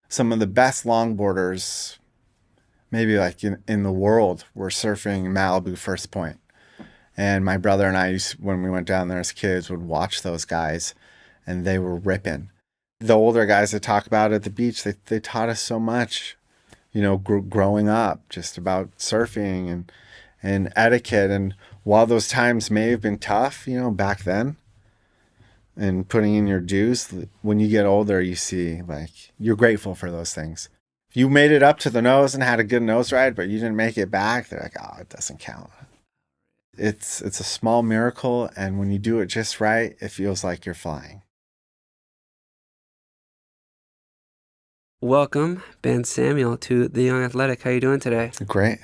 Some of the best longboarders, maybe like in the world, were surfing Malibu First Point. And my brother and I, when we went down there as kids, would watch those guys, and they were ripping. The older guys that talk about at the beach, they taught us so much, growing up, just about surfing and etiquette. And while those times may have been tough, back then, and putting in your dues, when you get older, you see, like, you're grateful for those things. If you made it up to the nose and had a good nose ride, but you didn't make it back, they're like, oh, it doesn't count. It's a small miracle, and when you do it just right, it feels like you're flying. Welcome, Ben Samuel, to The Young Athletic. How you doing today? Great.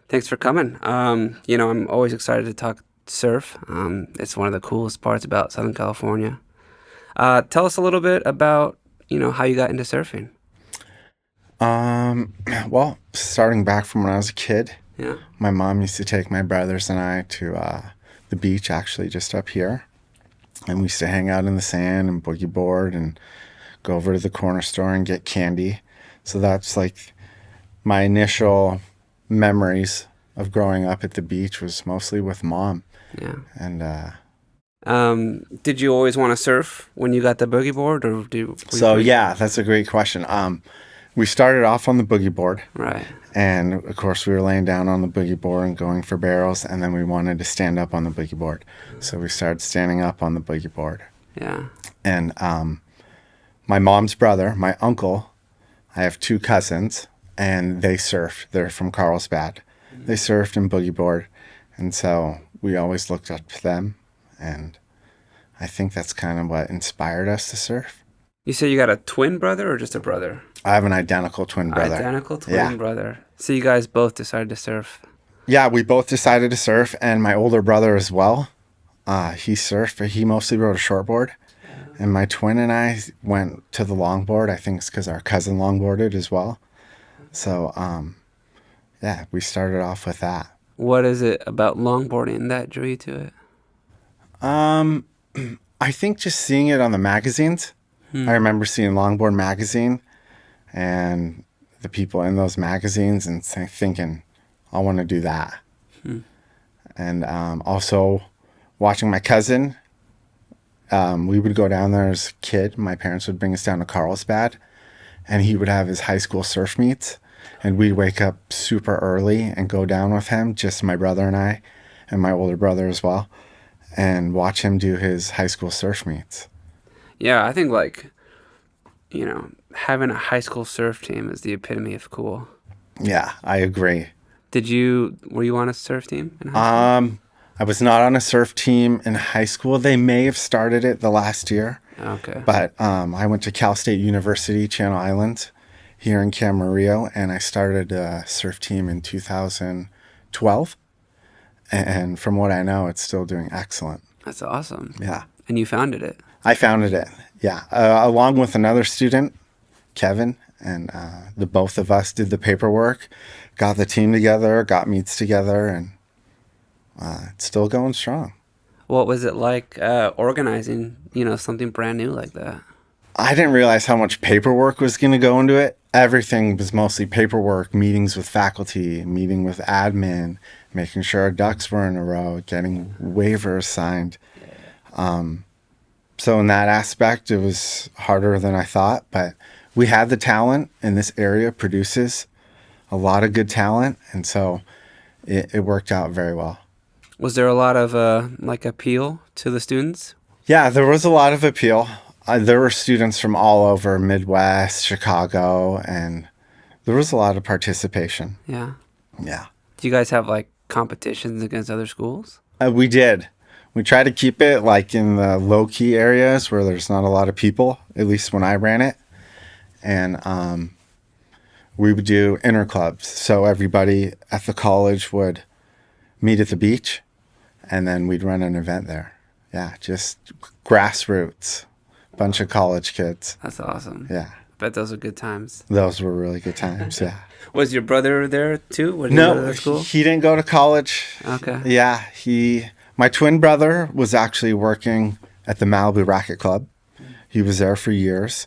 Thanks for coming. I'm always excited to talk surf. It's one of the coolest parts about Southern California. Tell us a little bit about, how you got into surfing. Well, starting back from when I was a kid, Yeah. my mom used to take my brothers and I to the beach, actually, just up here. And we used to hang out in the sand and boogie board and go over to the corner store and get candy. So that's like my initial memories of growing up at the beach was mostly with Mom. Yeah. And did you always want to surf when you got the boogie board, or yeah, that's a great question. We started off on the boogie board. Right. And of course, we were laying down on the boogie board and going for barrels, and then we wanted to stand up on the boogie board. So we started standing up on the boogie board. Yeah. And my mom's brother, my uncle, I have two cousins, and they surf. They're from Carlsbad. They surfed and boogie board, and so we always looked up to them, and I think that's kind of what inspired us to surf. You say you got a twin brother or just a brother? I have an identical twin brother. Identical twin brother. So you guys both decided to surf? Yeah, we both decided to surf, and my older brother as well. He surfed, but he mostly rode a shortboard. And my twin and I went to the longboard. I think it's because our cousin longboarded as well. So, we started off with that. What is it about longboarding that drew you to it? I think just seeing it on the magazines. I remember seeing Longboard magazine and the people in those magazines and thinking, I want to do that. And also watching my cousin. We would go down there as a kid. My parents would bring us down to Carlsbad, and he would have his high school surf meets. And we'd wake up super early and go down with him, just my brother and I, and my older brother as well, and watch him do his high school surf meets. Yeah, I think having a high school surf team is the epitome of cool. Yeah, I agree. Were you on a surf team in high school? I was not on a surf team in high school. They may have started it the last year. Okay. But I went to Cal State University, Channel Islands, here in Camarillo, and I started a surf team in 2012. And from what I know, it's still doing excellent. That's awesome. Yeah. And you founded it. I founded it, yeah. Along with another student, Kevin, and the both of us did the paperwork, got the team together, got meets together, and it's still going strong. What was it like organizing, something brand new like that? I didn't realize how much paperwork was going to go into it. Everything was mostly paperwork, meetings with faculty, meeting with admin, making sure our ducks were in a row, getting waivers signed. So in that aspect, it was harder than I thought, but we had the talent, and this area produces a lot of good talent, and so it worked out very well. Was there a lot of appeal to the students? Yeah, there was a lot of appeal. There were students from all over Midwest, Chicago, and there was a lot of participation. Yeah. Yeah. Do you guys have competitions against other schools? We did. We try to keep it in the low-key areas where there's not a lot of people, at least when I ran it. And we would do interclubs. So everybody at the college would meet at the beach, and then we'd run an event there. Yeah, just grassroots. Bunch of college kids. That's awesome. Yeah. Bet those are good times. Those were really good times, yeah. Was your brother there too? No, he didn't go to college. Okay. Yeah, my twin brother was actually working at the Malibu Racket Club. He was there for years.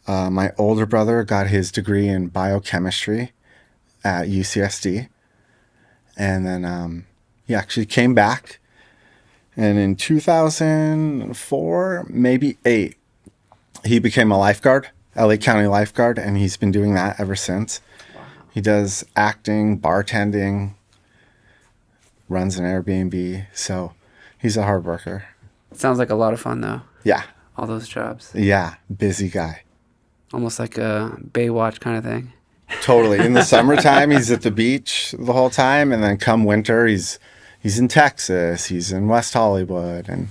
My older brother got his degree in biochemistry at UCSD. And then he actually came back. And in 2004, maybe 8, he became a lifeguard, LA County lifeguard, and he's been doing that ever since. Wow. He does acting, bartending, runs an Airbnb. So he's a hard worker. Sounds like a lot of fun though. Yeah. All those jobs. Yeah. Busy guy. Almost like a Baywatch kind of thing. Totally. In the summertime, he's at the beach the whole time. And then come winter, he's in Texas. He's in West Hollywood. And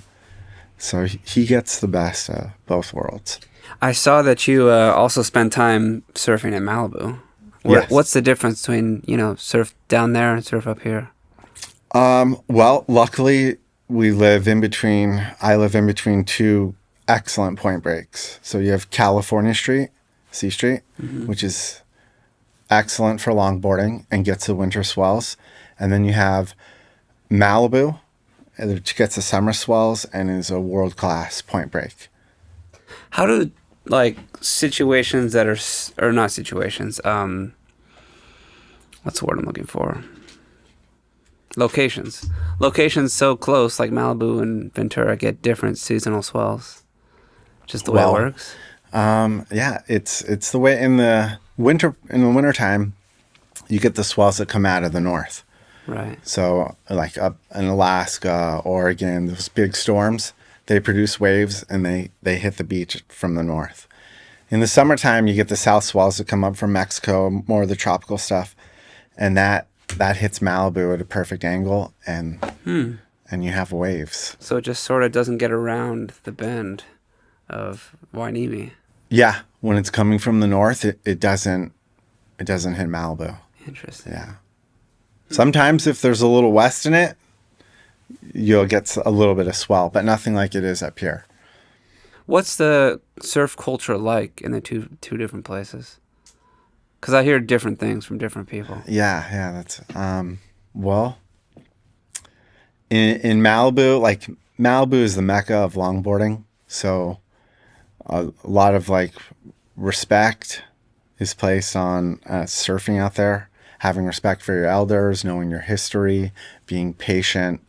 so he gets the best of both worlds. I saw that you also spend time surfing in Malibu. Yes. What's the difference between, surf down there and surf up here? Well, luckily, I live in between 2 excellent point breaks. So you have California Street, C Street, which is excellent for longboarding and gets the winter swells. And then you have Malibu, which gets the summer swells and is a world-class point break. How do, situations that or not situations, what's the word I'm looking for? Locations so close, like Malibu and Ventura, get different seasonal swells? Just the way it works? Yeah, it's the way in the wintertime, you get the swells that come out of the north. Right. So like up in Alaska, Oregon, those big storms, they produce waves and they hit the beach from the north. In the summertime, you get the south swells that come up from Mexico, more of the tropical stuff, and that hits Malibu at a perfect angle, and you have waves. So it just sort of doesn't get around the bend of Wainimi. Yeah, when it's coming from the north, it doesn't hit Malibu. Interesting. Yeah. Sometimes if there's a little west in it, you'll get a little bit of swell, but nothing like it is up here. What's the surf culture like in the two different places? Because I hear different things from different people. Yeah, that's well, in Malibu, like Malibu is the mecca of longboarding, so a lot of respect is placed on surfing out there, having respect for your elders, knowing your history, being patient.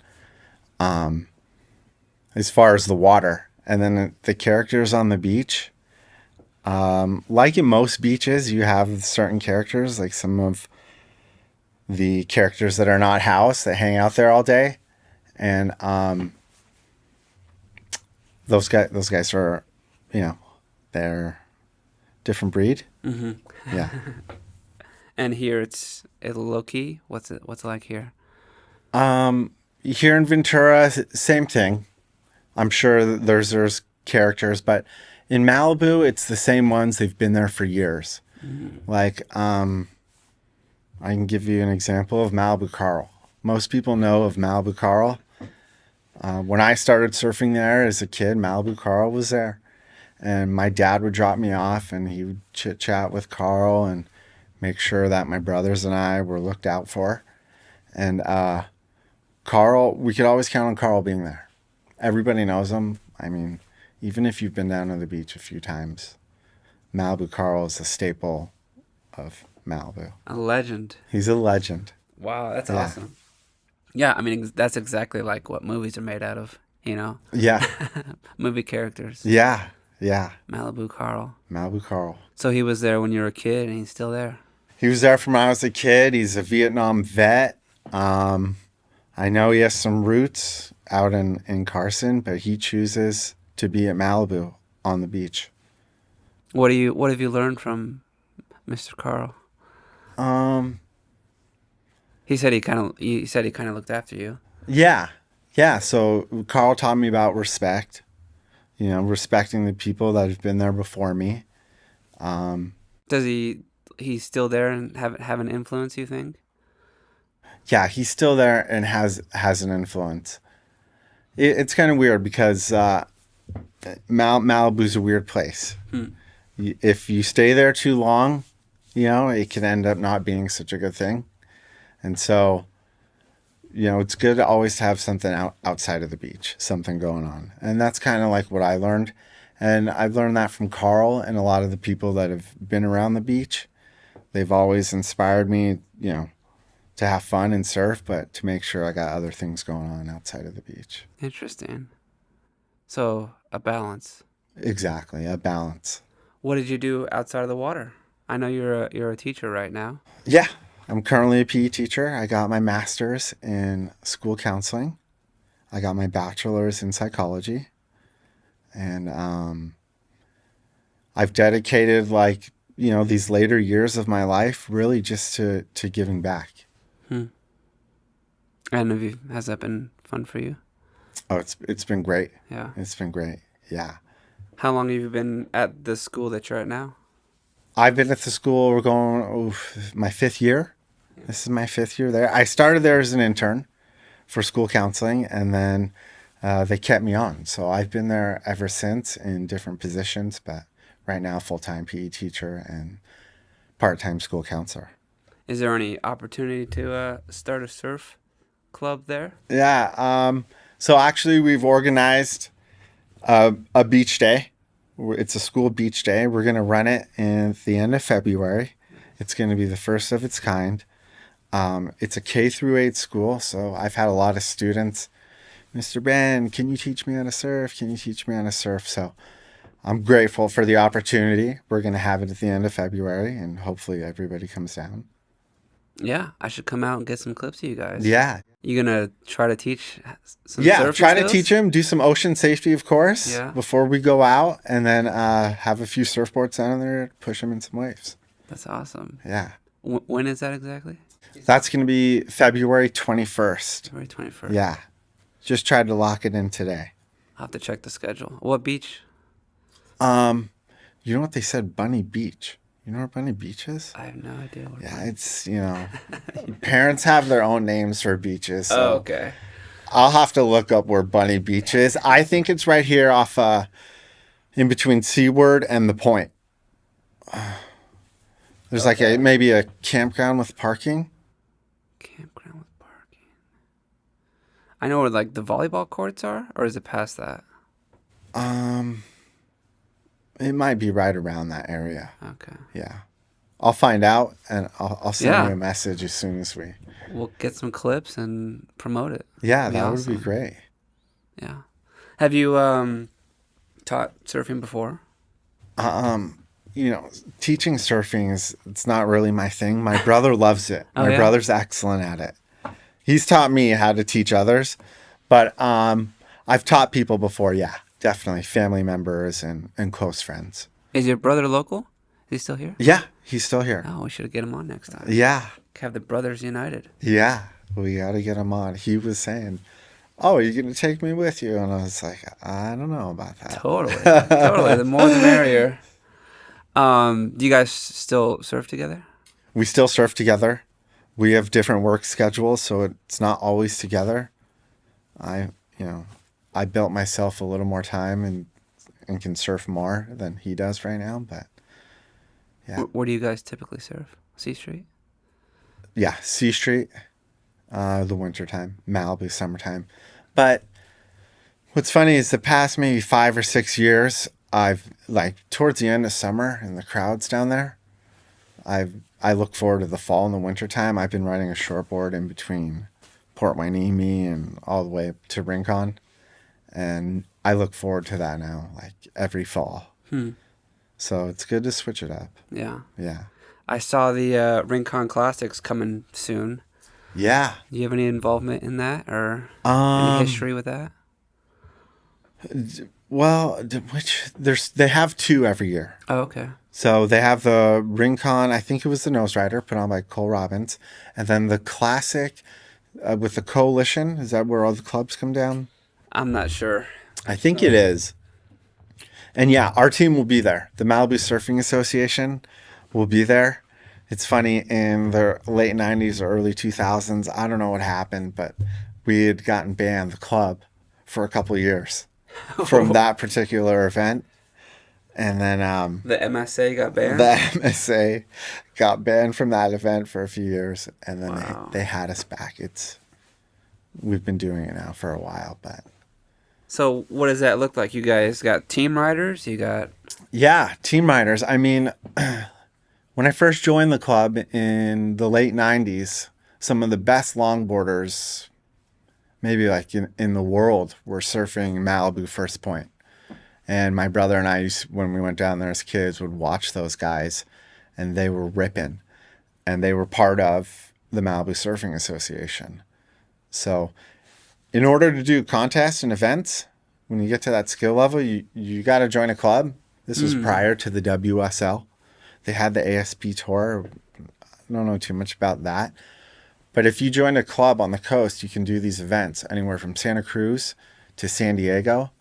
As far as the water, and then the characters on the beach. Like in most beaches, you have certain characters, like some of the characters that are not house that hang out there all day, and those guys are, they're different breed. Mm-hmm. Yeah. And here it's low key. What's it like here? Here in Ventura, same thing. I'm sure that there's characters, but in Malibu, it's the same ones. They've been there for years. Mm-hmm. I can give you an example of Malibu Carl. Most people know of Malibu Carl. When I started surfing there as a kid, Malibu Carl was there. And my dad would drop me off, and he would chit-chat with Carl and make sure that my brothers and I were looked out for. And Carl, we could always count on Carl being there. Everybody knows him. I mean, even if you've been down to the beach a few times, Malibu Carl is a staple of Malibu. A legend. He's a legend. Wow, that's awesome. Yeah, I mean, that's exactly like what movies are made out of, Yeah. Movie characters. Yeah. Malibu Carl. Malibu Carl. So he was there when you were a kid, and he's still there? He was there from when I was a kid. He's a Vietnam vet. I know he has some roots out in Carson, but he chooses to be at Malibu on the beach. What have you learned from Mr. Carl? He said he kind of looked after you. Yeah. So Carl taught me about respect. Respecting the people that have been there before me. Does he's still there and have an influence, you think? Yeah, he's still there and has an influence. It's kind of weird because Malibu's a weird place. If you stay there too long, it can end up not being such a good thing. And so, it's good to always have something outside of the beach, something going on. And that's kind of like what I learned. And I've learned that from Carl and a lot of the people that have been around the beach. They've always inspired me, to have fun and surf, but to make sure I got other things going on outside of the beach. Interesting. So a balance. Exactly, a balance. What did you do outside of the water? I know you're a teacher right now. Yeah, I'm currently a PE teacher. I got my master's in school counseling. I got my bachelor's in psychology. And I've dedicated these later years of my life really just to giving back. Hmm. And has that been fun for you? Oh, it's been great. Yeah. It's been great. Yeah. How long have you been at the school that you're at now? I've been at the school, we're going, my 5th year. This is my 5th year there. I started there as an intern for school counseling, and then they kept me on. So I've been there ever since in different positions, but right now full-time PE teacher and part-time school counselor. Is there any opportunity to start a surf club there? Yeah. So actually, we've organized a beach day. It's a school beach day. We're going to run it at the end of February. It's going to be the first of its kind. It's a K through 8 school, so I've had a lot of students. Mr. Ben, can you teach me how to surf? Can you teach me how to surf? So I'm grateful for the opportunity. We're going to have it at the end of February, and hopefully everybody comes down. Yeah, I should come out and get some clips of you guys. Yeah. You gonna try to teach some Yeah, surfing try to skills? teach him, do some ocean safety, of course, Yeah. before we go out, and then have a few surfboards down there, push them in some waves. That's awesome. Yeah. When is that exactly? That's going to be February 21st. February 21st. Yeah. Just tried to lock it in today. I'll have to check the schedule. What beach? You know what they said? Bunny Beach. You know where Bunny Beach is? I have no idea. What Yeah, it's, parents have their own names for beaches. So Oh, okay. I'll have to look up where Bunny Beach is. I think it's right here off in between Seaward and the Point. There's maybe a campground with parking. Campground with parking. I know where the volleyball courts are, or is it past that? It might be right around that area. Okay. Yeah. I'll find out, and I'll send Yeah. you a message as soon as we... We'll get some clips and promote it. Yeah, That'd be that awesome. would be great. Yeah. Have you taught surfing before? Teaching surfing it's not really my thing. My brother loves it. Oh, My yeah? brother's excellent at it. He's taught me how to teach others, but I've taught people before. Yeah, definitely family members and close friends. Is your brother local? Is he still here? Yeah, he's still here. Oh, we should get him on next time. Yeah, Have the brothers united. yeah. We got to get him on. He was saying, "Oh, you're gonna take me with you?" And I was like, "I don't know about that." Totally. Totally. The more the merrier. Do you guys still surf together? We still surf together. We have different work schedules, so it's not always together. I built myself a little more time and can surf more than he does right now, but yeah. Where do you guys typically surf? C Street? Yeah, C Street, the winter time, Malibu summertime. But what's funny is the past maybe 5 or 6 years, I've towards the end of summer and the crowds down there, I look forward to the fall and the winter time. I've been riding a shortboard in between Port Hueneme and all the way up to Rincon, and I look forward to that now, every fall. So it's good to switch it up. Yeah. Yeah. I saw the Rincon Classics coming soon. Yeah. Do you have any involvement in that or any history with that? Well, they have 2 every year. Oh, okay. So they have the Rincon, I think it was the Nose Rider, put on by Cole Robbins, and then the Classic with the Coalition. Is that where all the clubs come down? I'm not sure. I think it is. And yeah, our team will be there. The Malibu Surfing Association will be there. It's funny, in the late 90s or early 2000s, I don't know what happened, but we had gotten banned, the club, for a couple of years from that particular event. And then The MSA got banned? the MSA got banned from that event for a few years, and then Wow. they had us back. We've been doing it now for a while, but So what does that look like? You guys got team riders? You got Yeah, team riders. I mean, when I first joined the club in the late 90s, some of the best longboarders, maybe like in the world, were surfing Malibu First Point. And my brother and I, when we went down there as kids, would watch those guys, and they were ripping. And they were part of the Malibu Surfing Association. So, in order to do contests and events, when you get to that skill level, you got to join a club. This was prior to the WSL. They had the ASP tour. I don't know too much about that. But if you join a club on the coast, you can do these events anywhere from Santa Cruz to San Diego.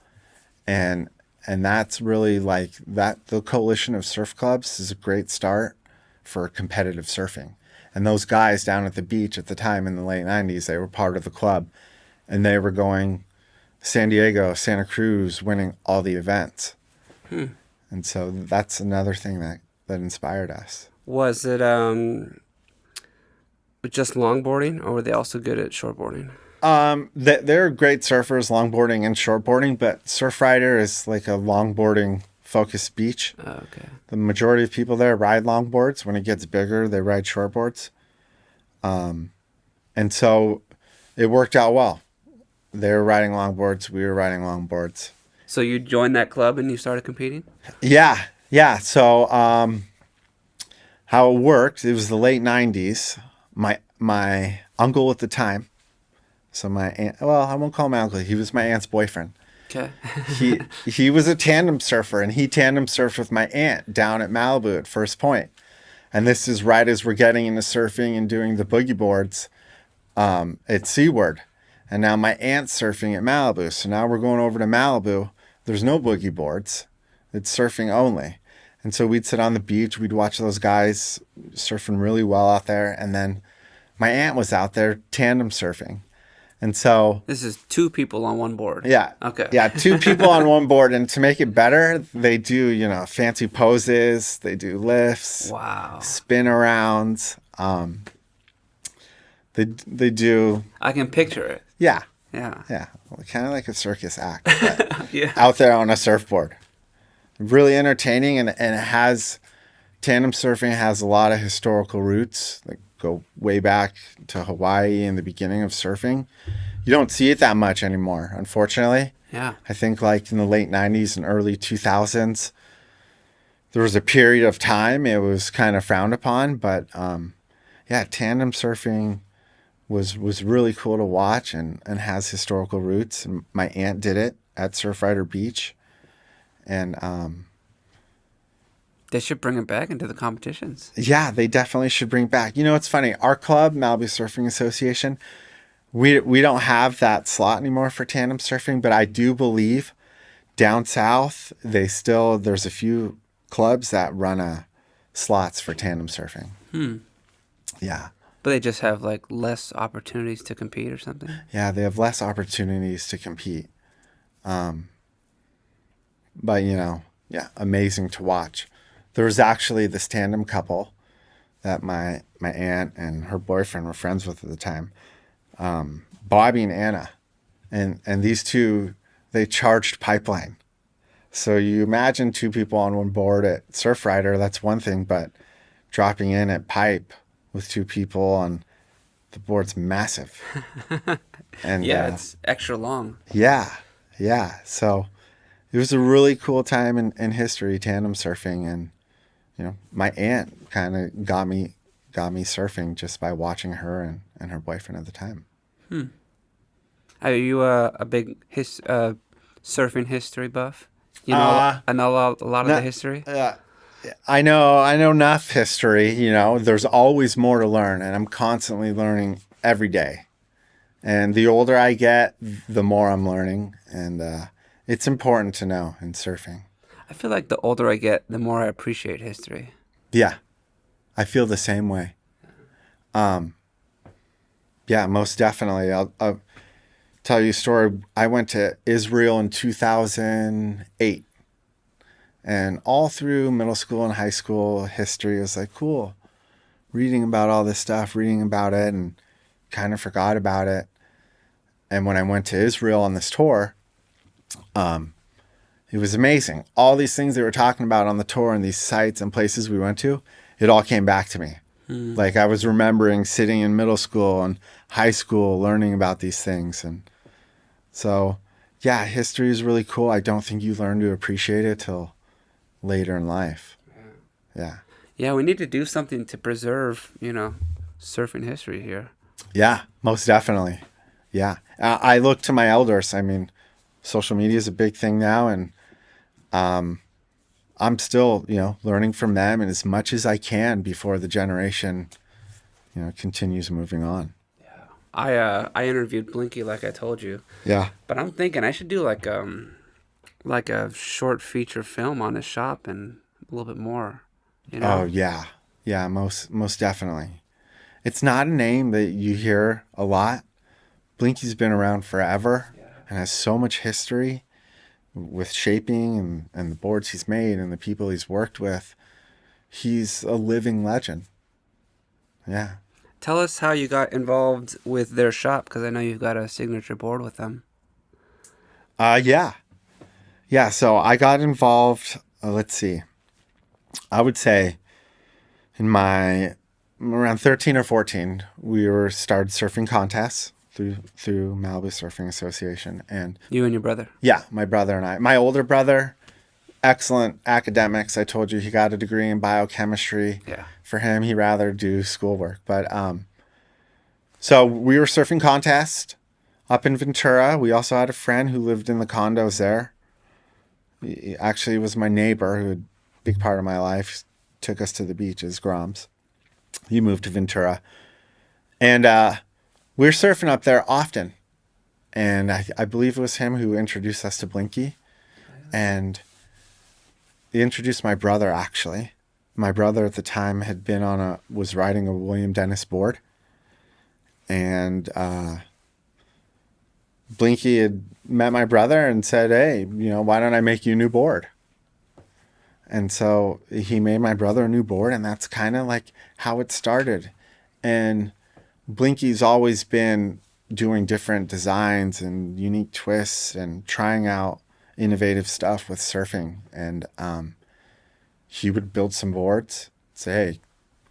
And that's really like that. The coalition of surf clubs is a great start for competitive surfing. And those guys down at the beach at the time in the late 90s, they were part of the club. And they were going San Diego, Santa Cruz, winning all the events. And so that's another thing that inspired us. was it just longboarding, or were they also good at shortboarding? They're great surfers, longboarding and shortboarding, but Surfrider is like a longboarding focused beach. Oh, okay. The majority of people there ride longboards. When it gets bigger, they ride shortboards. And so it worked out well. They were riding longboards. We were riding longboards. So you joined that club and you started competing? Yeah. Yeah. So, how it worked, it was the late 90s. My uncle at the time, so my aunt, well, I won't call him my uncle. He was my aunt's boyfriend. Okay. He was a tandem surfer, and he tandem surfed with my aunt down at Malibu at First Point. And this is right as we're getting into surfing and doing the boogie boards at Seaward. And now my aunt's surfing at Malibu. So now we're going over to Malibu. There's no boogie boards. It's surfing only. And so we'd sit on the beach. We'd watch those guys surfing really well out there. And then my aunt was out there tandem surfing. And so, This is two people on one board. yeah. Okay. Yeah, two people on one board. And to make it better, they do, fancy poses. They do lifts, Wow. spin arounds. They do, I can picture it. yeah, Yeah. yeah, kind of like a circus act, but Yeah. out there on a surfboard. Really entertaining, and it has, tandem surfing has a lot of historical roots that go way back to Hawaii and the beginning of surfing. You don't see it that much anymore, unfortunately. Yeah. I think like in the late 90s and early 2000s, there was a period of time it was kind of frowned upon, but yeah, tandem surfing was really cool to watch and has historical roots. And my aunt did it at Surfrider Beach. And They should bring it back into the competitions. yeah, they definitely should bring back. It's funny. Our club, Malibu Surfing Association, we don't have that slot anymore for tandem surfing, but I do believe down south there's a few clubs that run slots for tandem surfing. Yeah. But they just have like less opportunities to compete or something. Yeah, they have less opportunities to compete. But yeah, amazing to watch. There was actually this tandem couple that my aunt and her boyfriend were friends with at the time, Bobby and Anna, and these two, they charged pipeline. So you imagine two people on one board at Surfrider, that's one thing, but dropping in at Pipe with two people on the board's massive. And Yeah, it's extra long. yeah. So it was a really cool time in history, tandem surfing, and my aunt kind of got me surfing just by watching her and her boyfriend at the time. Are you a big surfing history buff? You know, I know a lot of the history. I know enough history. There's always more to learn, and I'm constantly learning every day. And the older I get, the more I'm learning, and it's important to know in surfing. I feel like the older I get, the more I appreciate history. Yeah, I feel the same way. Yeah, most definitely. I'll tell you a story. I went to Israel in 2008. And all through middle school and high school, history was like, cool. Reading about all this stuff, reading about it, and kind of forgot about it. And when I went to Israel on this tour, It was amazing. All these things they were talking about on the tour and these sites and places we went to, it all came back to me. Like I was remembering sitting in middle school and high school learning about these things. And so, yeah, history is really cool. I don't think you learn to appreciate it till later in life. Yeah. Yeah, we need to do something to preserve, surfing history here. Yeah, most definitely. Yeah. I look to my elders. I mean, social media is a big thing now, and I'm still, learning from them and as much as I can before the generation, continues moving on. I interviewed Blinky like I told you, Yeah. but I'm thinking I should do like a short feature film on his shop and a little bit more, you Oh, know. yeah. Yeah, most definitely. It's not a name that you hear a lot. Blinky's been around forever and has so much history with shaping and the boards he's made and the people he's worked with. He's a living legend. Yeah. Tell us how you got involved with their shop because I know you've got a signature board with them. Yeah. Yeah. So I got involved. Let's see. I would say in my around 13 or 14, we were started surfing contests through Malibu Surfing Association. And You and your brother. yeah, my brother and I. My older brother, excellent academics. I told you he got a degree in biochemistry. Yeah. For him, he rather do schoolwork. But so we were surfing contest up in Ventura. We also had a friend who lived in the condos there. He actually was my neighbor who had a big part of my life. Took us to the beaches, Groms. He moved to Ventura. And we were surfing up there often. And I believe it was him who introduced us to Blinky. And he introduced my brother, actually. My brother at the time was riding a William Dennis board. And Blinky had met my brother and said, hey, why don't I make you a new board? And so he made my brother a new board, and that's kind of like how it started. And Blinky's always been doing different designs and unique twists and trying out innovative stuff with surfing. And he would build some boards, say, hey,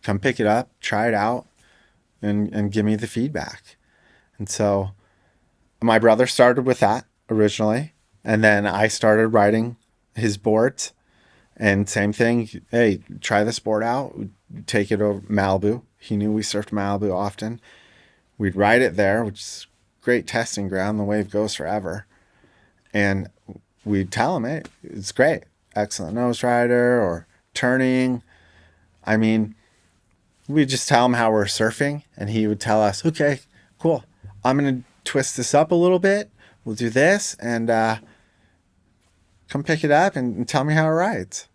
come pick it up, try it out, and give me the feedback. And so my brother started with that originally, and then I started riding his boards. And same thing, hey, try this board out, we'd take it over Malibu. He knew we surfed Malibu often. We'd ride it there, which is great testing ground. The wave goes forever. And we'd tell him, hey, it's great. Excellent nose rider or turning. I mean, we'd just tell him how we're surfing, and he would tell us, okay, cool. I'm going to twist this up a little bit. We'll do this, and come pick it up and tell me how it rides.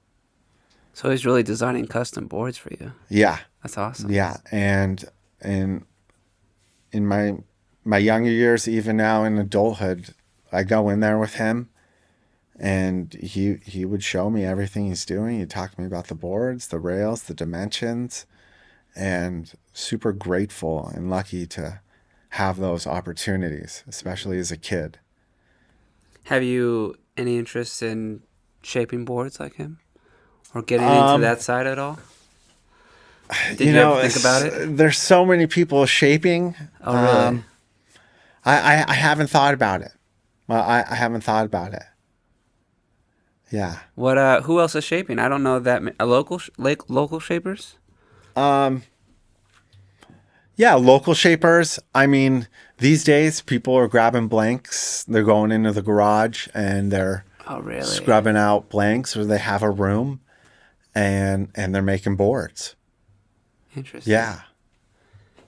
So he's really designing custom boards for you. Yeah. That's awesome. Yeah. And in my younger years, even now in adulthood, I go in there with him, and he would show me everything he's doing. He'd talk to me about the boards, the rails, the dimensions, and super grateful and lucky to have those opportunities, especially as a kid. Have you any interest in shaping boards like him? Or getting into that side at all? Did you ever think about it? There's so many people shaping. Oh, really? I haven't thought about it. Well, I haven't thought about it. Yeah. What? Who else is shaping? I don't know that local shapers. Yeah, local shapers. I mean, these days people are grabbing blanks. They're going into the garage and they're Oh, really? scrubbing out blanks, or they have a room and they're making boards. Interesting. Yeah.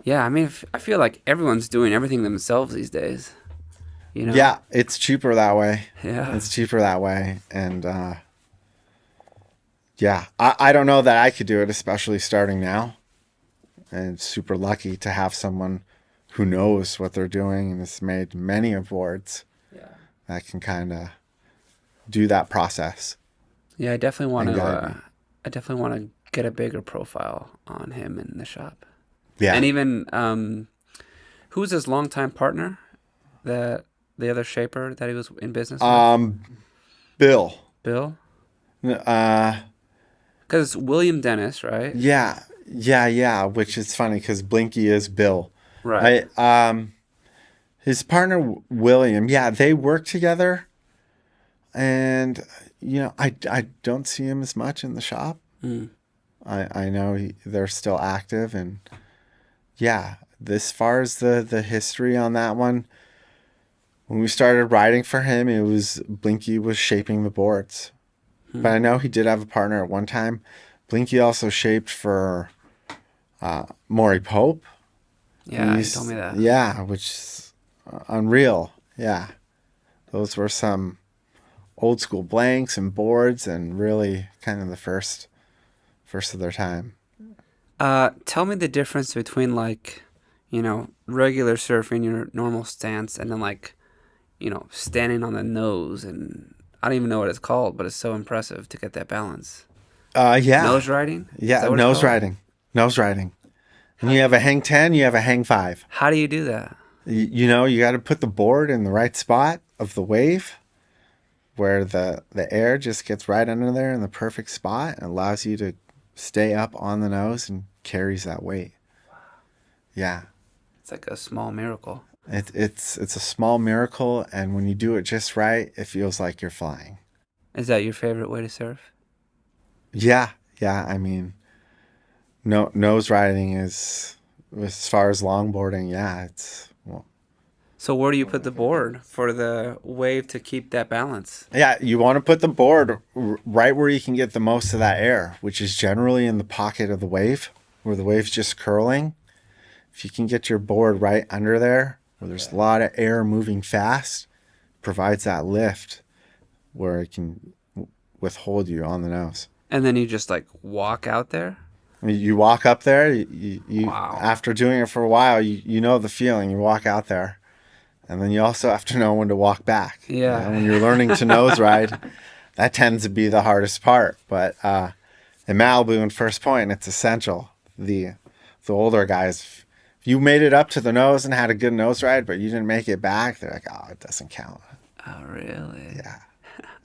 Yeah, I mean, I feel like everyone's doing everything themselves these days. Yeah, it's cheaper that way. Yeah. It's cheaper that way. And yeah, I don't know that I could do it, especially starting now. And super lucky to have someone who knows what they're doing and has made many boards that can kind of do that process. Yeah, I definitely want And guide me. to. I definitely want to get a bigger profile on him in the shop. Yeah. And even who's his longtime partner that the other shaper that he was in business with? Um, Bill. Bill? Uh, Because William Dennis, right? yeah. Which is funny because Blinky is Bill. Right. I his partner William. Yeah, they work together, and I don't see him as much in the shop. Mm. I know they're still active, and yeah, as far as the history on that one, when we started riding for him, it was Blinky was shaping the boards. But I know he did have a partner at one time. Blinky also shaped for Maury Pope. Yeah, you told me that. Yeah, which is unreal. Yeah, those were some old school blanks and boards, and really kind of the first of their time. Tell me the difference between like, regular surfing, your normal stance, and then like, standing on the nose, and I don't even know what it's called, but it's so impressive to get that balance. Yeah, Nose riding? Is yeah, that what it's called? nose riding. And you have a hang 10, you have a hang 5. How do you do that? You got to put the board in the right spot of the wave where the air just gets right under there in the perfect spot and allows you to stay up on the nose and carries that weight. Yeah. It's like a small miracle. It's a small miracle, and when you do it just right, it feels like you're flying. Is that your favorite way to surf? Yeah, yeah. I mean, no nose riding is as far as longboarding. Yeah, it's well, So where do you put the board for the wave to keep that balance? yeah. You want to put the board right where you can get the most of that air, which is generally in the pocket of the wave, where the wave's just curling. If you can get your board right under there, where there's a lot of air moving fast, provides that lift where it can withhold you on the nose. And then you just like walk out there? You walk up there, you Wow. after doing it for a while, you know the feeling. You walk out there, and then you also have to know when to walk back. Yeah. When you're learning to nose ride, that tends to be the hardest part. But in Malibu and First Point, it's essential. The older guys, if you made it up to the nose and had a good nose ride, but you didn't make it back, they're like, oh, it doesn't count. Oh, really? Yeah,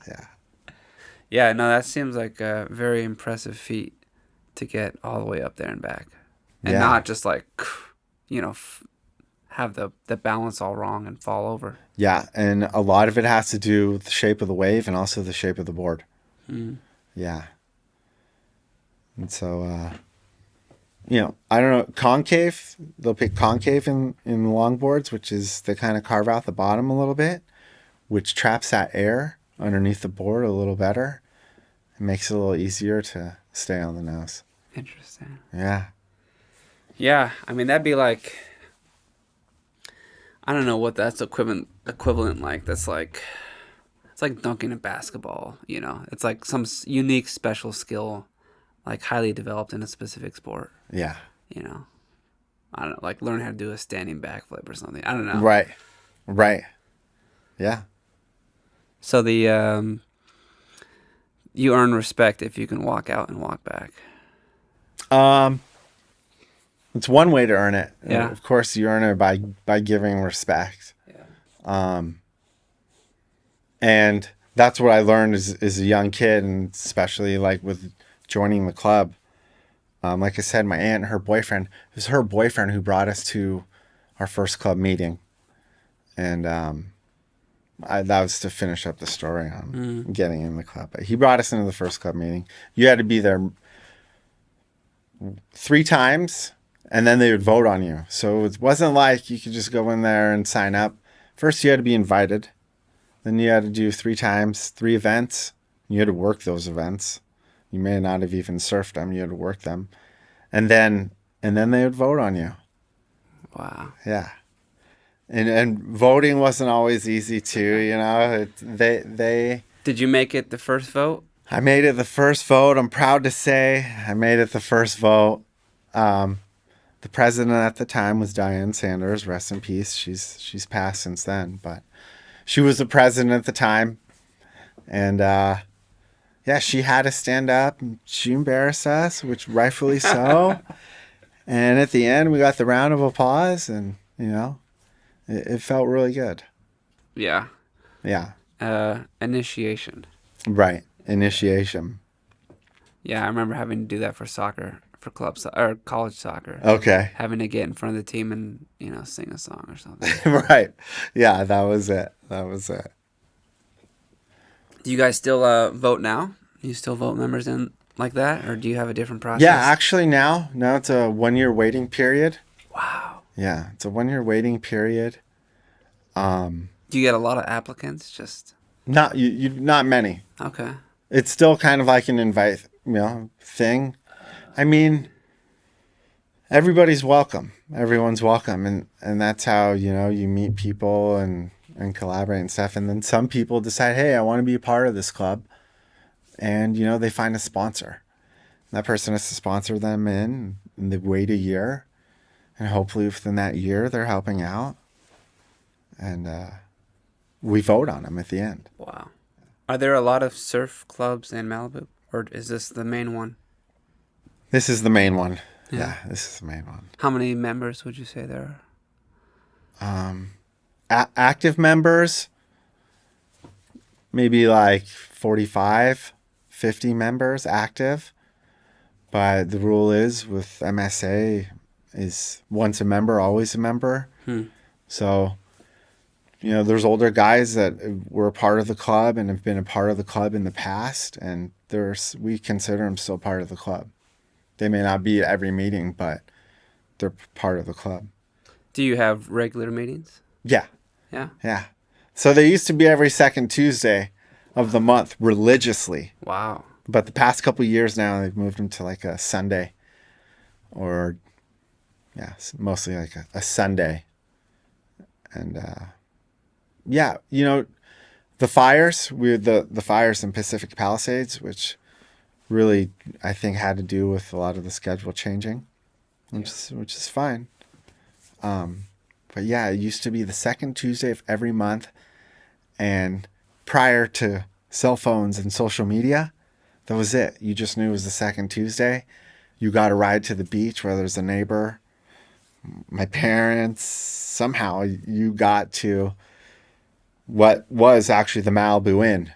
yeah. Yeah, no, that seems like a very impressive feat to get all the way up there and back. And Yeah. not just like, have the balance all wrong and fall over. Yeah, and a lot of it has to do with the shape of the wave and also the shape of the board. Mm. Yeah. And so, I don't know, concave, they'll pick concave in longboards, which is they kind of carve out the bottom a little bit, which traps that air underneath the board a little better. It makes it a little easier to stay on the nose. Interesting. Yeah. Yeah, I mean, that'd be like, I don't know what that's equivalent like. That's like, it's like dunking a basketball, It's like some unique special skill, like highly developed in a specific sport, Yeah. I don't know, like learn how to do a standing backflip or something. I don't know. Right. Yeah. So you earn respect if you can walk out and walk back. It's one way to earn it. Yeah. Of course, you earn it by giving respect. Yeah. And that's what I learned as a young kid, and especially like with joining the club. Like I said, my aunt and her boyfriend, it was her boyfriend who brought us to our first club meeting. And that was to finish up the story on getting in the club. But he brought us into the first club meeting. You had to be there 3 times, and then they would vote on you. So it wasn't like you could just go in there and sign up. First, you had to be invited. Then you had to do 3 times, 3 events. You had to work those events. You may not have even surfed them. You had to work them. And then they would vote on you. Wow. Yeah. And voting wasn't always easy too, they Did you make it the first vote? I made it the first vote. I'm proud to say I made it the first vote. The president at the time was Diane Sanders, rest in peace. She's passed since then, but she was the president at the time. And she had to stand up, and she embarrassed us, which rightfully so. And at the end, we got the round of applause, and it felt really good. Yeah. Yeah. Initiation. Right. Initiation. Yeah, I remember having to do that for soccer, for or college soccer, Okay. having to get in front of the team and sing a song or something. Right. Yeah, that was it. That was it. Do you guys still vote now? Do you still vote members in like that, or do you have a different Yeah, process? actually now it's a 1 year waiting period. Wow. Yeah, it's a 1 year waiting period. Do you get a lot of applicants? Just Not not many. okay. It's still kind of like an invite, thing. I mean, everybody's welcome. Everyone's welcome, and that's how you meet people and collaborate and stuff. And then some people decide, hey, I want to be a part of this club, and they find a sponsor. That person has to sponsor them and they wait a year, and hopefully within that year they're helping out, and we vote on them at the end. Wow. Are there a lot of surf clubs in Malibu, or is this the main one? This is the main one. Yeah. Yeah, this is the main one. How many members would you say there are? Active members, maybe like 45, 50 members active. But the rule is with MSA is once a member, always a member. So, there's older guys that were a part of the club and have been a part of the club in the past, and we consider them still part of the club. They may not be at every meeting, but they're part of the club. Do you have regular meetings? Yeah. Yeah. Yeah. So they used to be every second Tuesday of the month religiously. Wow. But the past couple of years now, they've moved them to like a Sunday or, yeah, mostly like a Sunday. And, yeah, the fires, the fires in Pacific Palisades, which really, I think, had to do with a lot of the schedule changing, which is fine. But yeah, it used to be the second Tuesday of every month. And prior to cell phones and social media, that was it. You just knew it was the second Tuesday. You got a ride to the beach, whether it's a neighbor, my parents. Somehow you got to what was actually the Malibu Inn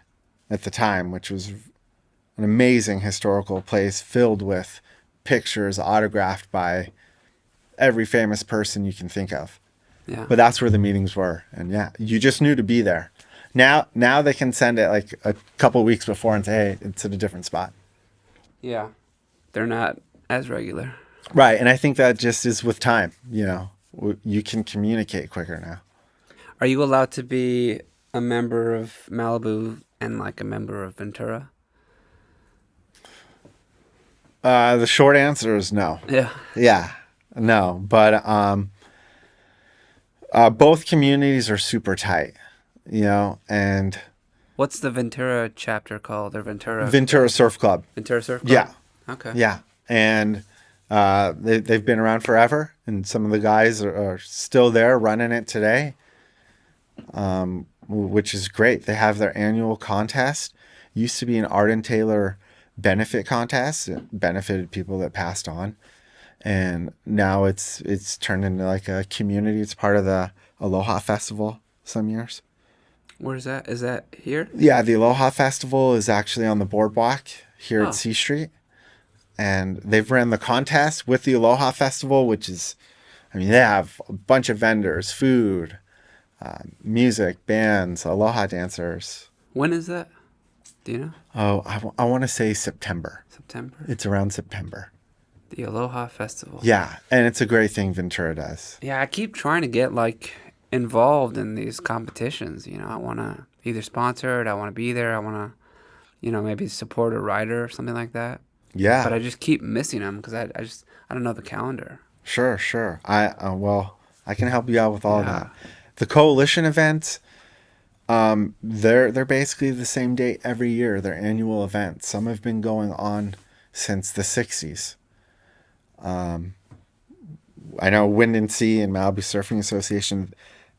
at the time, which was an amazing historical place filled with pictures autographed by every famous person you can think of. Yeah. But that's where the meetings were. And yeah, you just knew to be there. Now they can send it like a couple of weeks before and say, hey, it's at a different spot. Yeah. They're not as regular. Right. And I think that just is with time, you can communicate quicker now. Are you allowed to be a member of Malibu and like a member of Ventura? The short answer is no. Yeah. Yeah, no. But both communities are super tight, and What's the Ventura chapter called? Or Ventura Surf Club. Ventura Surf Club? Yeah. Okay. Yeah. And they've been around forever, and some of the guys are still there running it today, which is great. They have their annual contest. Used to be an Arden Taylor benefit contest. It benefited people that passed on. And now it's turned into like a community. It's part of the Aloha Festival some years. Where is that? Is that here? Yeah, the Aloha Festival is actually on the boardwalk here Oh. at C Street. And they've ran the contest with the Aloha Festival, which is, they have a bunch of vendors, food, music, bands, Aloha dancers. When is that? Do you know? Oh, I want to say September. September? It's around September. The Aloha Festival. Yeah, and it's a great thing Ventura does. Yeah, I keep trying to get like involved in these competitions. I want to either sponsor it, I want to be there, I want to, maybe support a rider or something like that. Yeah. But I just keep missing them because I don't know the calendar. Sure. I can help you out with all of Yeah. that. The coalition events, they're basically the same date every year. They're annual events. Some have been going on since the 60s. I know Wind and Sea and Malibu Surfing Association,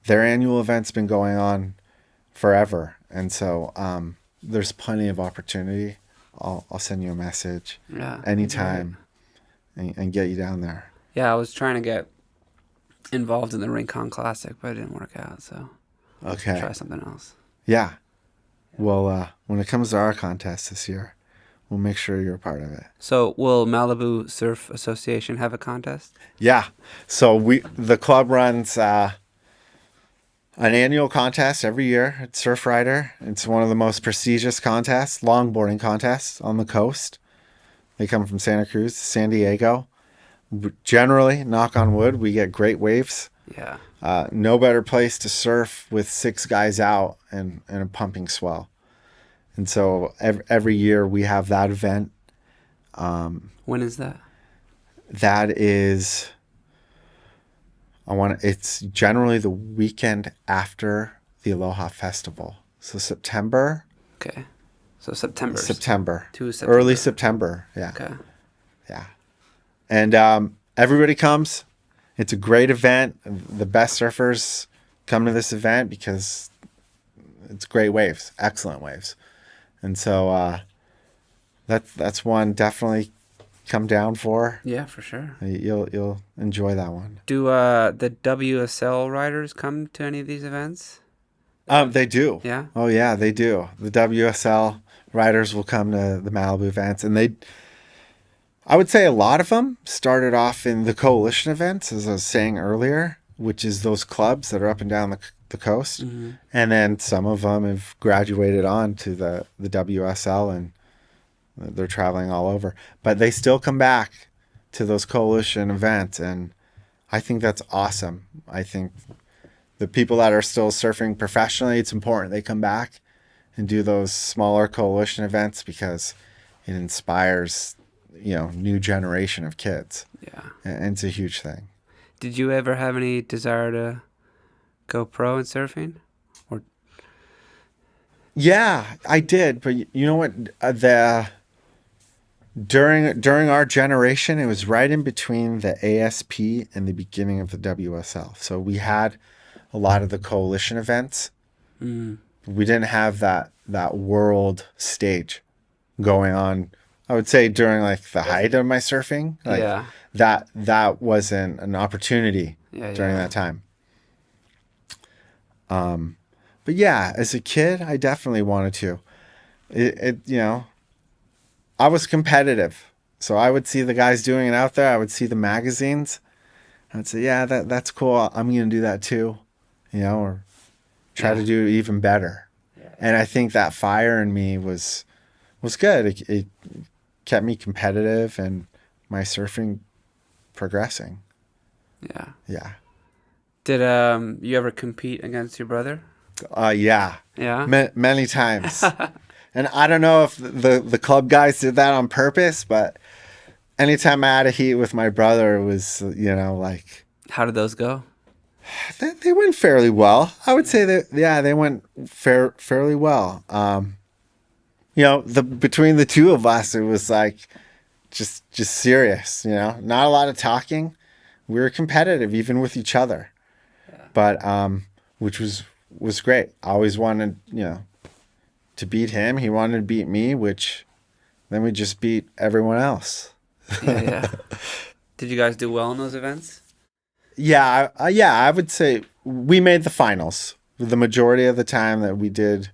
their annual event's been going on forever. And so there's plenty of opportunity. I'll send you a message anytime and get you down there. Yeah, I was trying to get involved in the Rincon Classic, but it didn't work out. So Okay. try something else. Yeah. Well, when it comes to our contest this year, we'll make sure you're a part of it. So, will Malibu Surf Association have a contest? Yeah. So the club runs an annual contest every year at Surf Rider. It's one of the most prestigious contests, longboarding contests on the coast. They come from Santa Cruz to San Diego. Generally, knock on wood, we get great waves. Yeah. No better place to surf with 6 guys out and a pumping swell. And so every year we have that event. When is that? That is, it's generally the weekend after the Aloha Festival. So September. Okay. So September. September. 2 September. Early September. Yeah. Okay. Yeah. And everybody comes. It's a great event. The best surfers come to this event because it's great waves, excellent waves. And so that's one definitely come down for. Yeah, for sure. You'll enjoy that one. Do the WSL riders come to any of these events? They do. Yeah. Oh yeah, they do. The WSL riders will come to the Malibu events, and I would say a lot of them started off in the coalition events, as I was saying earlier, which is those clubs that are up and down the coast. Mm-hmm. And then some of them have graduated on to the WSL, and they're traveling all over. But they still come back to those coalition events, and I think that's awesome. I think the people that are still surfing professionally, it's important they come back and do those smaller coalition events because it inspires new generation of kids. Yeah. And it's a huge thing. Did you ever have any desire to go pro in surfing? Or Yeah, I did. But you know what? During our generation, it was right in between the ASP and the beginning of the WSL. So we had a lot of the coalition events. mm, We didn't have that world stage going on. I would say during like the height of my surfing, like yeah. that wasn't an opportunity Yeah, during yeah. that time. But yeah, as a kid, I definitely wanted to. I was competitive, so I would see the guys doing it out there. I would see the magazines. I'd say, yeah, that's cool. I'm gonna do that too, or try to do even better. Yeah. And I think that fire in me was good. It kept me competitive and my surfing progressing. Yeah. Yeah. Did you ever compete against your brother? Yeah. Yeah. Many times. And I don't know if the club guys did that on purpose, but anytime I had a heat with my brother, it was, like, How did those go? they went fairly well. I would say that, yeah, they went fairly well. Between the two of us, it was like just serious, not a lot of talking. We were competitive even with each other, but which was great. I always wanted, to beat him. He wanted to beat me, which then we just beat everyone else. Yeah. Did you guys do well in those events? Yeah, I would say we made the finals the majority of the time that we did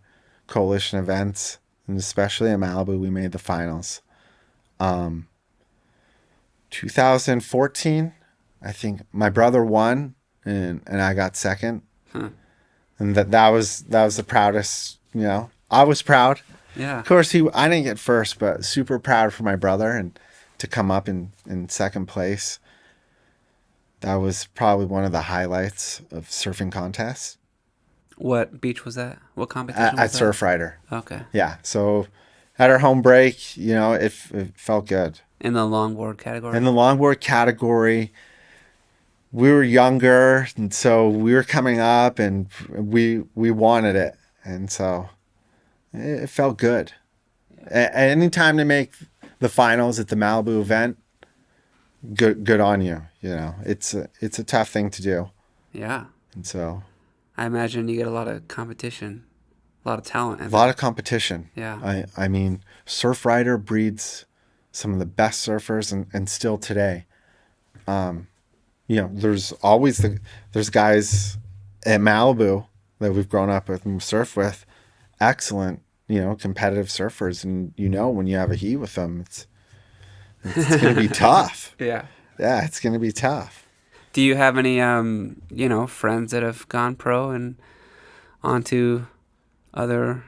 coalition events, and especially in Malibu, we made the finals. 2014, I think my brother won, and I got second, and that was the proudest. I was proud. Yeah. Of course, I didn't get first, but super proud for my brother and to come up in second place. That was probably one of the highlights of surfing contests. What beach was that? What competition was At that? Surf Rider. Okay. Yeah. So at our home break, it felt good. In the longboard category? In the longboard category, we were younger, and so we were coming up, and we wanted it, and so it felt good. Any time to make the finals at the Malibu event, good on you. It's a tough thing to do, Yeah. and so I imagine you get a lot of competition, a lot of talent. a lot of competition. Yeah. I mean, Surf Rider breeds some of the best surfers, and still today. There's always there's guys at Malibu that we've grown up with and surf with, excellent, competitive surfers. And when you have a heat with them, it's going to be tough. Yeah. Yeah, it's going to be tough. Do you have any, friends that have gone pro and onto other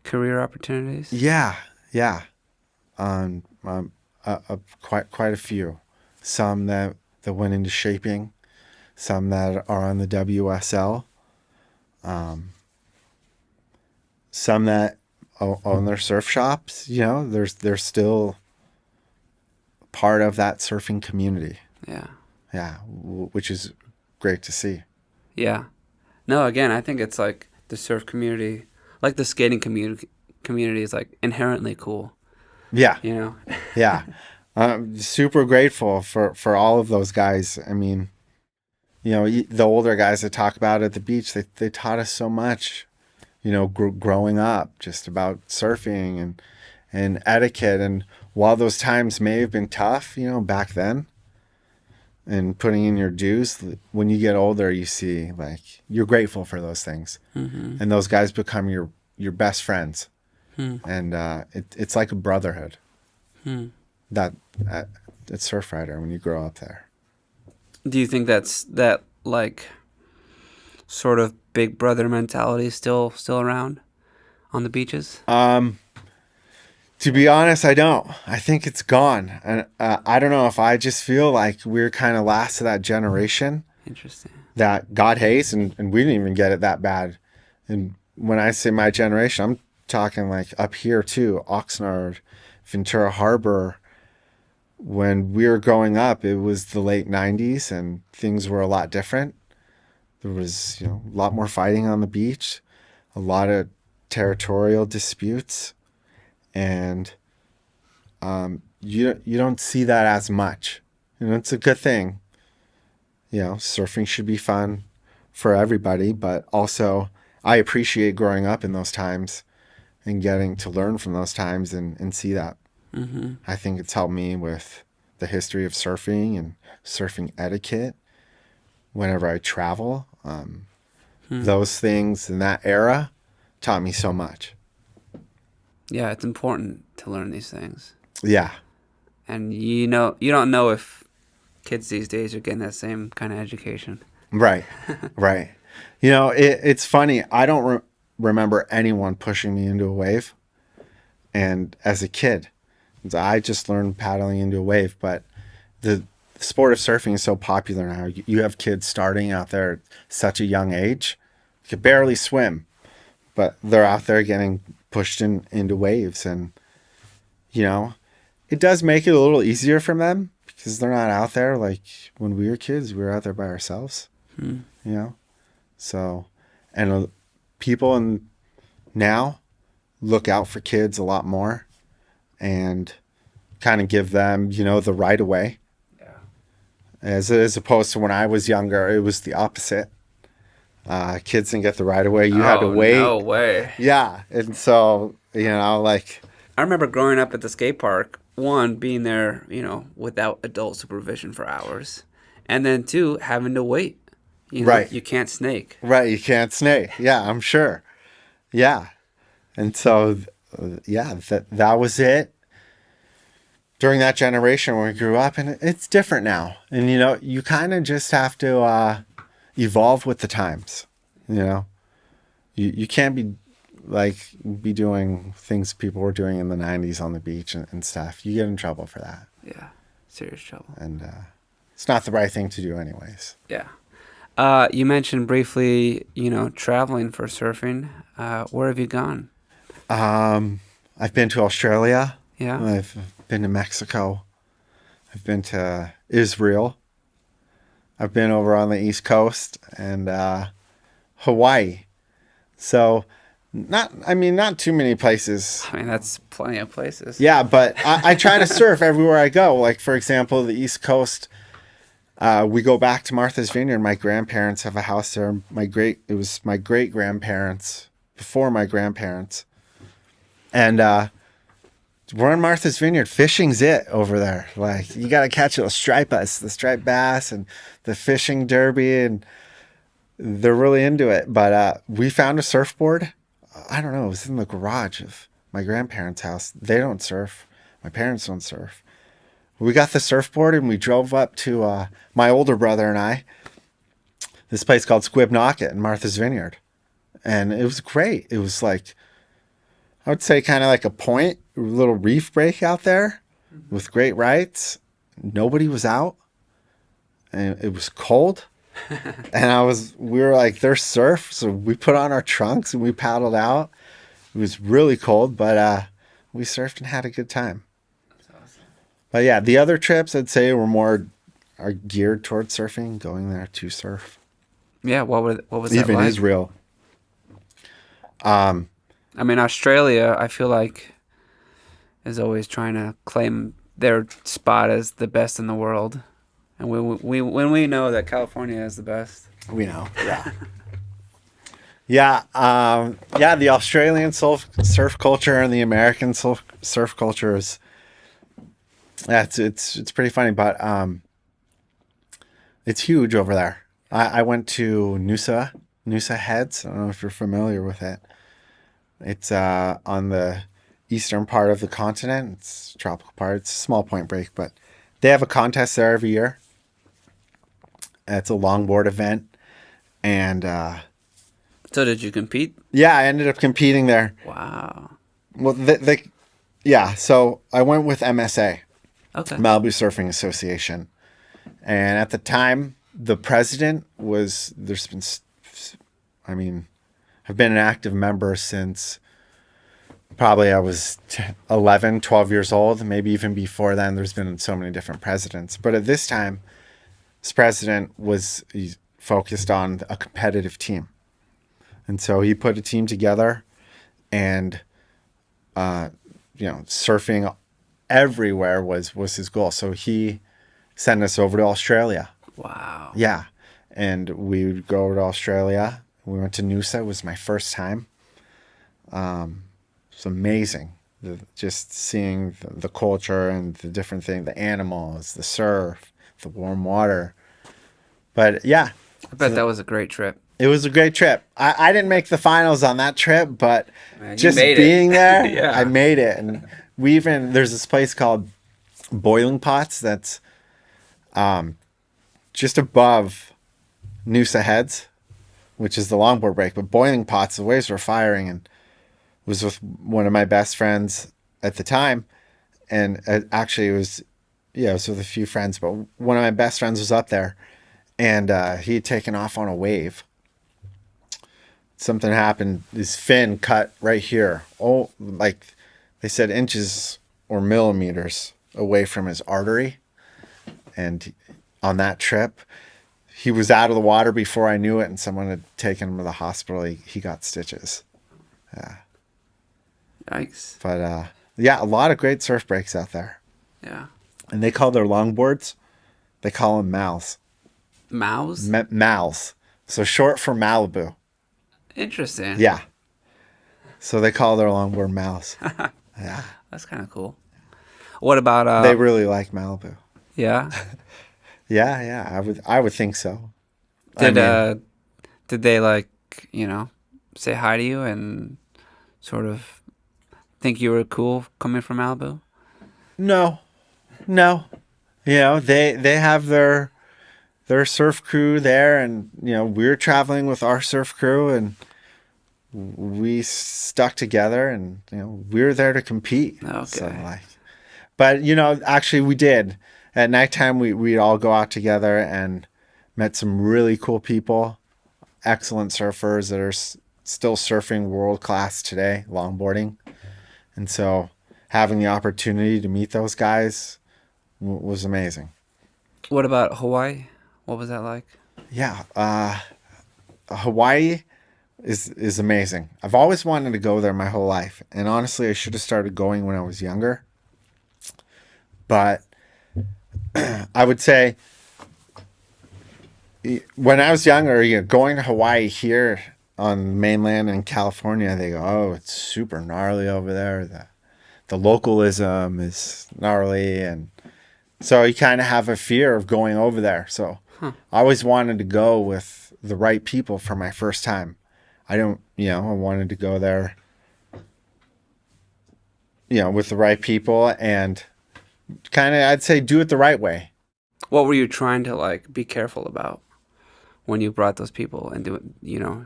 career opportunities? Yeah, yeah. Quite a few. Some that went into shaping, some that are on the WSL, some that own their surf shops. They're still part of that surfing community. Yeah. Yeah, which is great to see. Yeah. No, again, I think it's like the surf community, like the skating community is like inherently cool. Yeah, You know? yeah. I'm super grateful for all of those guys. I mean, the older guys that talk about it at the beach, they taught us so much, growing up, just about surfing and etiquette. And while those times may have been tough, back then, and putting in your dues, when you get older, you see, like, you're grateful for those things. Mm-hmm. And those guys become your best friends. Hmm. And it's like a brotherhood. Hmm. That at Surfrider when you grow up there. Do you think that like sort of big brother mentality still around on the beaches? To be honest, I don't. I think it's gone, and I don't know if I just feel like we're kind of last of that generation Interesting. that got haze, and we didn't even get it that bad. And when I say my generation, I'm talking like up here too, Oxnard, Ventura Harbor. When we were growing up, it was the late 90s and things were a lot different. There was, a lot more fighting on the beach, a lot of territorial disputes, and you don't see that as much. It's a good thing. Surfing should be fun for everybody, but also I appreciate growing up in those times and getting to learn from those times and see that. Mm-hmm. I think it's helped me with the history of surfing and surfing etiquette whenever I travel. Those things in that era taught me so much. Yeah, it's important to learn these things. Yeah. And you don't know if kids these days are getting that same kind of education. Right. Right. It's funny. I don't remember anyone pushing me into a wave. And as a kid, I just learned paddling into a wave, but the sport of surfing is so popular now. You have kids starting out there at such a young age, they can barely swim, but they're out there getting pushed into waves. And, it does make it a little easier for them because they're not out there like when we were kids. We were out there by ourselves, So, and people now look out for kids a lot more and kind of give them, the right of way. Yeah. As opposed to when I was younger, it was the opposite. Kids didn't get the right of way. You had to wait. No way. Yeah. And so, like. I remember growing up at the skate park, one, being there, without adult supervision for hours. And then two, having to wait. Right. You can't snake. Right. You can't snake. Yeah, I'm sure. Yeah. And so, that was it. During that generation when we grew up, and it's different now. And, you kind of just have to evolve with the times, You can't be doing things people were doing in the 90s on the beach and stuff. You get in trouble for that. Yeah, serious trouble. And it's not the right thing to do anyways. Yeah. You mentioned briefly, traveling for surfing. Where have you gone? I've been to Australia. Yeah. I've been to Mexico. I've been to Israel. I've been over on the East Coast and Hawaii. So not too many places. That's plenty of places. Yeah, but I try to surf everywhere I go. Like, for example, the East Coast, we go back to Martha's Vineyard. My grandparents have a house there. It was my great-grandparents before my grandparents. And we're in Martha's Vineyard. Fishing's it over there. Like, you got to catch the striped bass and the fishing derby. And they're really into it. But we found a surfboard. I don't know. It was in the garage of my grandparents' house. They don't surf. My parents don't surf. We got the surfboard and we drove up to my older brother and I, this place called Squibnocket in Martha's Vineyard. And it was great. It was like, I would say kind of like a little reef break out there with great rights. Nobody was out. And it was cold. And we were like, there's surf. So we put on our trunks and we paddled out. It was really cold, but we surfed and had a good time. That's awesome. But yeah, the other trips I'd say are geared towards surfing, going there to surf. Yeah, what was that Even like? Israel. I mean, Australia, I feel like is always trying to claim their spot as the best in the world, and when we know that California is the best. We know. Yeah. Yeah. The Australian surf culture and the American surf culture is, it's pretty funny, but it's huge over there. I went to Noosa Heads. I don't know if you're familiar with it. It's on the eastern part of the continent. It's a tropical part. It's a small point break, but they have a contest there every year. It's a longboard event, and So did you compete? yeah, I ended up competing there. Wow. Well, yeah. So I went with MSA, Okay. Malibu Surfing Association, and at the time, the president was. I mean, I've been an active member since probably I was 11, 12 years old, maybe even before then. There's been so many different presidents, but at this time, this president he's focused on a competitive team, and so he put a team together, and surfing everywhere was his goal. So he sent us over to Australia. Wow. Yeah. And we would go to Australia. We went to Noosa. It was my first time. It's amazing. Just seeing the culture and the different things, the animals, the surf, the warm water. But yeah, I bet that was a great trip. it was a great trip. I didn't make the finals on that trip, but Man, you just made it. being there, Yeah. I made it. And there's this place called Boiling Pots that's just above Noosa Heads, which is the longboard break. But Boiling Pots, the waves were firing, and was with one of my best friends at the time. And actually, it was with a few friends, but one of my best friends was up there, and he had taken off on a wave. Something happened. His fin cut right here. Oh, like they said, inches or millimeters away from his artery. And on that trip, he was out of the water before I knew it, and someone had taken him to the hospital. He got stitches. Yeah. Yikes. But yeah, a lot of great surf breaks out there. Yeah. And they call their longboards, they call them mals. Mouse? Mals. So short for Malibu. Interesting. Yeah. So they call their longboard mals. Yeah. That's kind of cool. What about They really like Malibu. yeah? Yeah. I would think so. Did they like, say hi to you and sort of think you were cool coming from Malibu? No. They have their surf crew there, and we're traveling with our surf crew, and we stuck together, and we're there to compete. Okay. So but actually we did. At nighttime we'd all go out together and met some really cool people, excellent surfers that are still surfing world class today, longboarding. And so having the opportunity to meet those guys was amazing. What about Hawaii? What was that like? Yeah, Hawaii is amazing. I've always wanted to go there my whole life, and honestly, I should have started going when I was younger. But I would say when I was younger, going to Hawaii here on the mainland in California, they go, "Oh, it's super gnarly over there. The localism is gnarly, and So you kind of have a fear of going over there. So Huh. I always wanted to go with the right people for my first time. I don't, I wanted to go there, with the right people and kind of, I'd say, do it the right way. What were you trying to like be careful about when you brought those people and do it?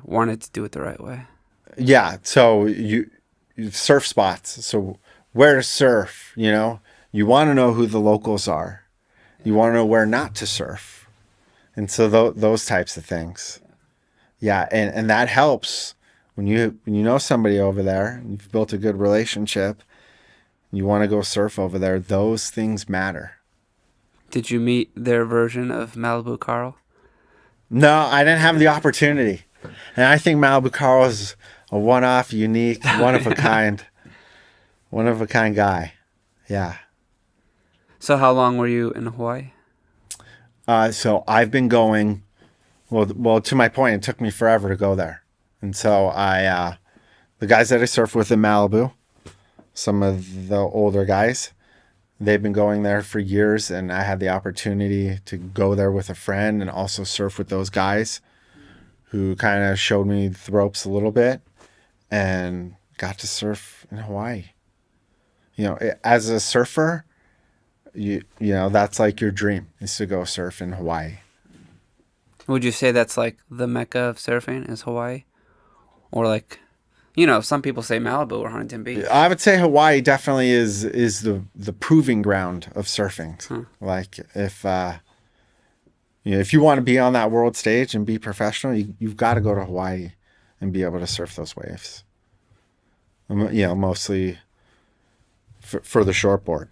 Wanted to do it the right way. Yeah. So you surf spots. So where to surf, you want to know who the locals are. You want to know where not to surf. And so those types of things. Yeah. And that helps when you know somebody over there, and you've built a good relationship, you want to go surf over there, those things matter. Did you meet their version of Malibu Carl? No, I didn't have the opportunity. And I think Malibu Carl is a one-off, unique, one of a kind guy. Yeah. So how long were you in Hawaii? So I've been going, well, to my point, it took me forever to go there. And so the guys that I surf with in Malibu, some of the older guys, they've been going there for years, and I had the opportunity to go there with a friend and also surf with those guys who kind of showed me the ropes a little bit and got to surf in Hawaii. As a surfer, that's like your dream is to go surf in Hawaii. Would you say that's like the mecca of surfing is Hawaii? Or like, some people say Malibu or Huntington Beach. I would say Hawaii definitely is the proving ground of surfing. Huh. Like if you want to be on that world stage and be professional, you've got to go to Hawaii and be able to surf those waves. Mostly for the shortboard.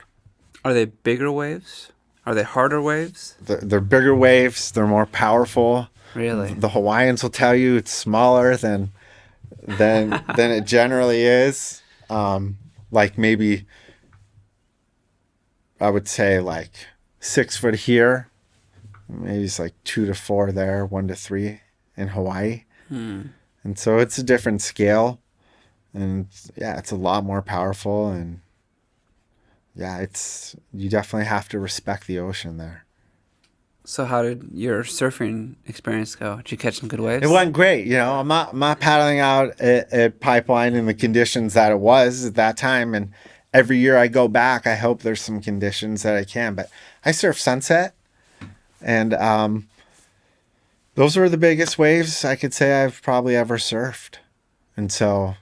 Are they bigger waves? Are they harder waves? They're bigger waves. They're more powerful. Really? The Hawaiians will tell you it's smaller than it generally is. Like maybe I would say like 6 foot here. Maybe it's like 2 to 4 there, 1 to 3 in Hawaii. And so it's a different scale. And yeah, it's a lot more powerful. And yeah, you definitely have to respect the ocean there. So how did your surfing experience go? Did you catch some good waves? It went great. I'm not paddling out at Pipeline in the conditions that it was at that time. And every year I go back, I hope there's some conditions that I can. But I surf Sunset, and those were the biggest waves I could say I've probably ever surfed. And so,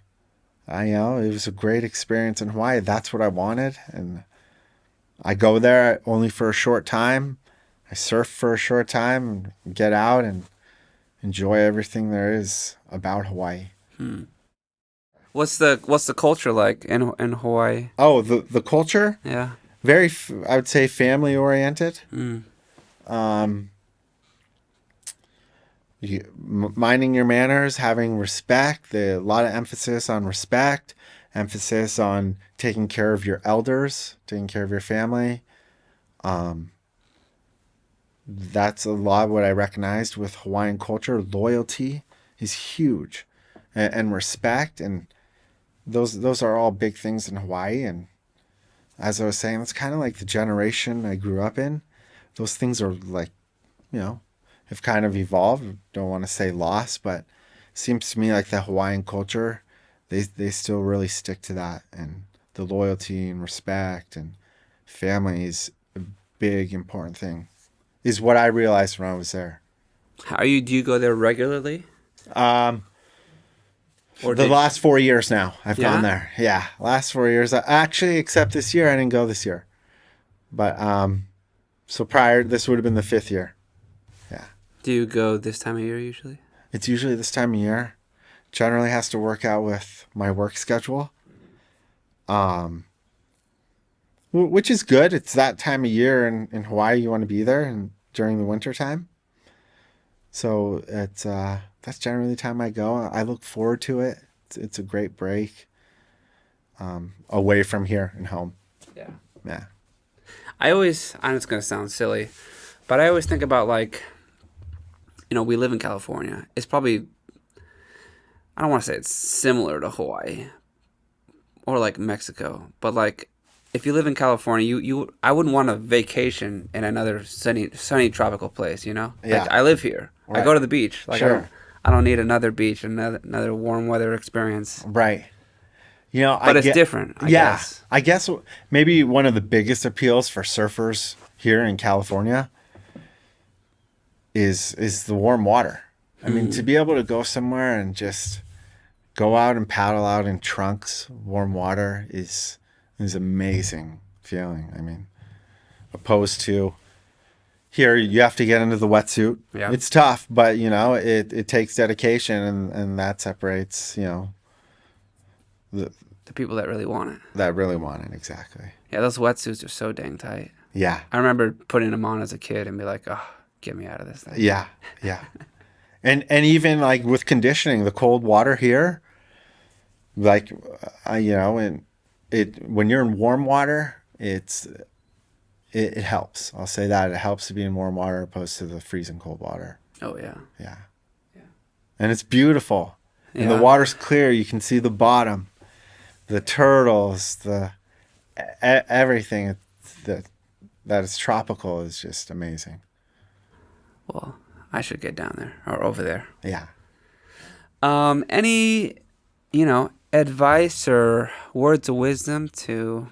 it was a great experience in Hawaii. That's what I wanted. And I go there only for a short time. I surf for a short time and get out and enjoy everything there is about Hawaii. What's the culture like in Hawaii? Oh, the culture? Yeah. Very, I would say, family oriented. Minding your manners, having respect. A lot of emphasis on respect, emphasis on taking care of your elders, taking care of your family. That's a lot of what I recognized with Hawaiian culture. Loyalty is huge, and respect, and those are all big things in Hawaii. And as I was saying, it's kind of like the generation I grew up in. Those things are like, have kind of evolved. Don't want to say lost, but it seems to me like the Hawaiian culture, they still really stick to that, and the loyalty and respect and family is a big important thing. Is what I realized when I was there. Do you go there regularly? Or the last 4 years now, I've Yeah? gone there. Yeah, last 4 years. Actually, except this year, I didn't go this year. But so prior, this would have been the 5th year. Yeah. Do you go this time of year usually? It's usually this time of year. Generally has to work out with my work schedule. Which is good. It's that time of year in Hawaii. You want to be there and during the winter time. So that's generally the time I go. I look forward to it. It's a great break away from here and home. Yeah. Yeah. I know it's going to sound silly, but I always think about like, we live in California. It's probably, I don't want to say it's similar to Hawaii or like Mexico, but like if you live in California, I wouldn't want a vacation in another sunny tropical place. You know, like Yeah. I live here. I Right. go to the beach. Like Sure. I don't need another beach, another warm weather experience. Right. You know, I But it's get, different, I yeah, guess. I guess maybe one of the biggest appeals for surfers here in California is the warm water. I mean, to Mm. be able to go somewhere and just go out and paddle out in trunks, warm water is amazing feeling. I mean, opposed to here, you have to get into the wetsuit. Yeah, It's tough, but you know, it takes dedication, and that separates, you know, the, the people that really want it. that really want it exactly. Yeah, those wetsuits are so dang tight. Yeah. I remember putting them on as a kid and be like, "Oh, get me out of this thing." Yeah, yeah. And even like with conditioning, the cold water here, like you know, and it when you're in warm water, it helps. I'll say that it helps to be in warm water opposed to the freezing cold water. Oh yeah. Yeah, and it's beautiful, and the Yeah. water's clear. You can see the bottom, the turtles, everything that is tropical is just amazing. Well, I should get down there or over there. Yeah. Any, advice or words of wisdom to,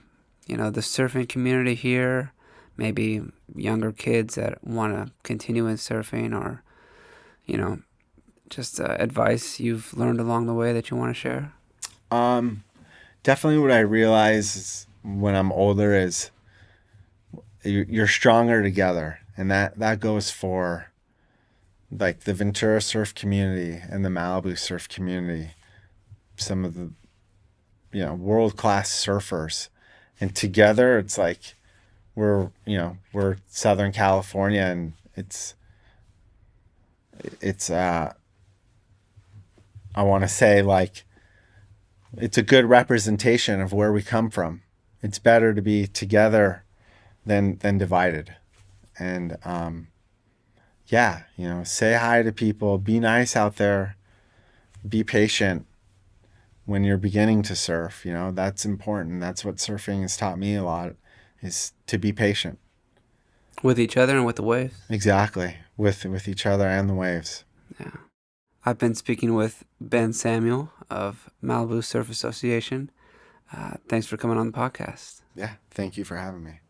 the surfing community here? Maybe younger kids that want to continue in surfing, or, just advice you've learned along the way that you want to share? Definitely what I realize is when I'm older is you're stronger together. And that goes for like the Ventura surf community and the Malibu surf community, some of the, world-class surfers. And together it's like we're Southern California, and it's I want to say like it's a good representation of where we come from. It's better to be together than divided. And yeah, say hi to people, be nice out there, be patient when you're beginning to surf. That's important. That's what surfing has taught me a lot, is to be patient. With each other and with the waves? Exactly. With each other and the waves. Yeah. I've been speaking with Ben Samuel of Malibu Surf Association. Thanks for coming on the podcast. Yeah. Thank you for having me.